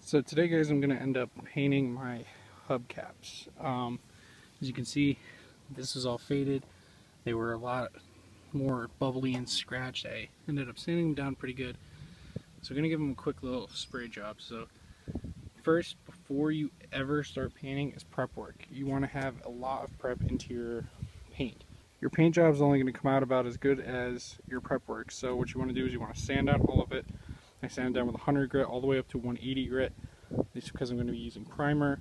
So today, guys, I'm going to end up painting my hubcaps. As you can see, this is all faded. They were a lot more bubbly and scratched. I ended up sanding them down pretty good. So I'm going to give them a quick little spray job. So first, before you ever start painting, is prep work. You want to have a lot of prep into your paint. Your paint job is only going to come out about as good as your prep work. So what you want to do is you want to sand out all of it. I sand it down with 100 grit all the way up to 180 grit. This is because I'm going to be using primer,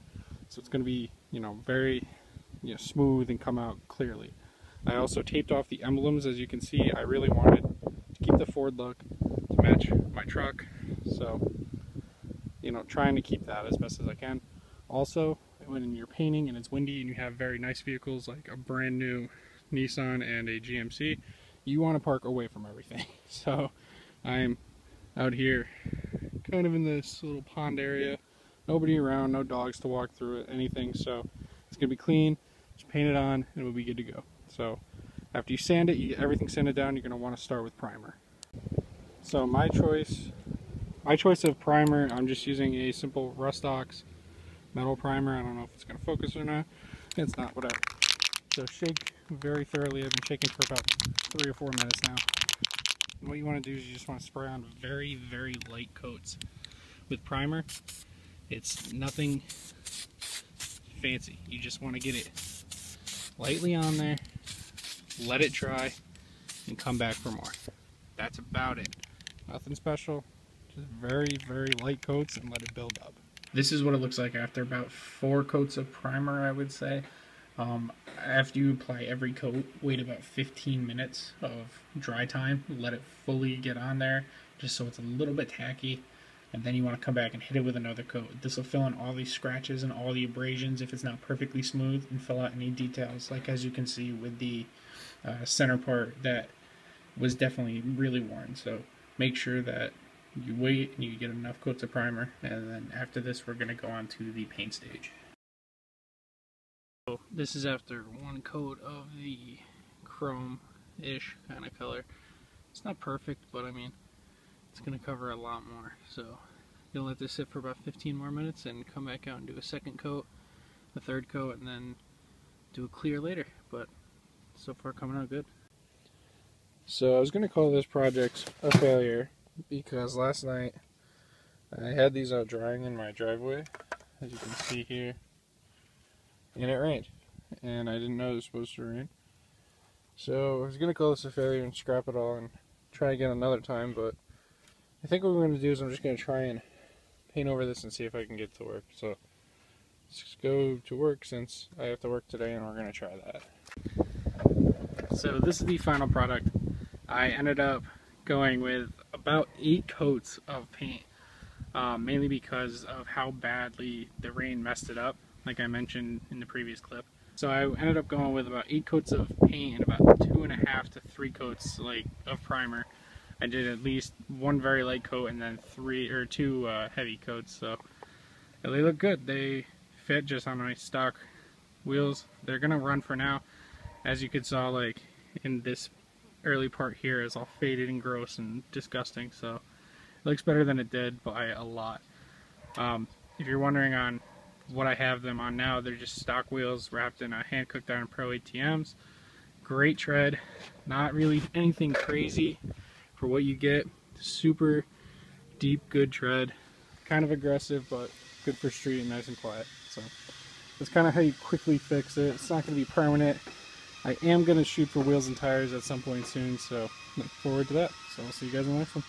so it's going to be, very, smooth and come out clearly. I also taped off the emblems. As you can see, I really wanted to keep the Ford look to match my truck. So, trying to keep that as best as I can. Also, when you're painting and it's windy and you have very nice vehicles like a brand new Nissan and a GMC, you want to park away from everything. So I'm out here kind of in this little pond area, nobody around, no dogs to walk through it, anything, so it's gonna be clean. Just paint it on and we'll be good to go. So after you sand it, you get everything sanded down, you're gonna want to start with primer. So my choice of primer, I'm just using a simple Rustox metal primer. I don't know if it's gonna focus or not. It's not, whatever. So shake very thoroughly. I've been shaking for about 3 or 4 minutes now. And what you want to do is you just want to spray on very, very light coats. With primer, it's nothing fancy. You just want to get it lightly on there, let it dry, and come back for more. That's about it. Nothing special. Just very, very light coats and let it build up. This is what it looks like after about 4 coats of primer, I would say. After you apply every coat, wait about 15 minutes of dry time. Let it fully get on there, just so it's a little bit tacky. And then you want to come back and hit it with another coat. This will fill in all these scratches and all the abrasions if it's not perfectly smooth, and fill out any details, like as you can see with the center part that was definitely really worn. So make sure that you wait and you get enough coats of primer, and then after this we're going to go on to the paint stage. So this is after 1 coat of the chrome-ish kind of color. It's not perfect, but I mean, it's going to cover a lot more. So you'll let this sit for about 15 more minutes and come back out and do a 2nd coat, a 3rd coat, and then do a clear later. But so far coming out good. So I was going to call this project a failure because last night I had these out drying in my driveway, as you can see here. And it rained, and I didn't know it was supposed to rain. So I was going to call this a failure and scrap it all and try again another time, but I think what we're going to do is I'm just going to try and paint over this and see if I can get to work. So let's go to work since I have to work today, and we're going to try that. So this is the final product. I ended up going with about 8 coats of paint, mainly because of how badly the rain messed it up, like I mentioned in the previous clip. So I ended up going with about 8 coats of paint and about 2.5 to 3 coats of primer. I did at least 1 very light coat and then 2 heavy coats. So they look good. They fit just on my stock wheels. They're gonna run for now. As you could saw, in this early part here, is all faded and gross and disgusting. So it looks better than it did by a lot. If you're wondering on what I have them on now, they're just stock wheels wrapped in a hand cooked iron Pro ATMs. Great tread, not really anything crazy for what you get. Super deep, good tread, kind of aggressive, but good for street and nice and quiet. So that's kind of how you quickly fix it. It's not going to be permanent. I am going to shoot for wheels and tires at some point soon, so look forward to that. So I'll see you guys in the next one.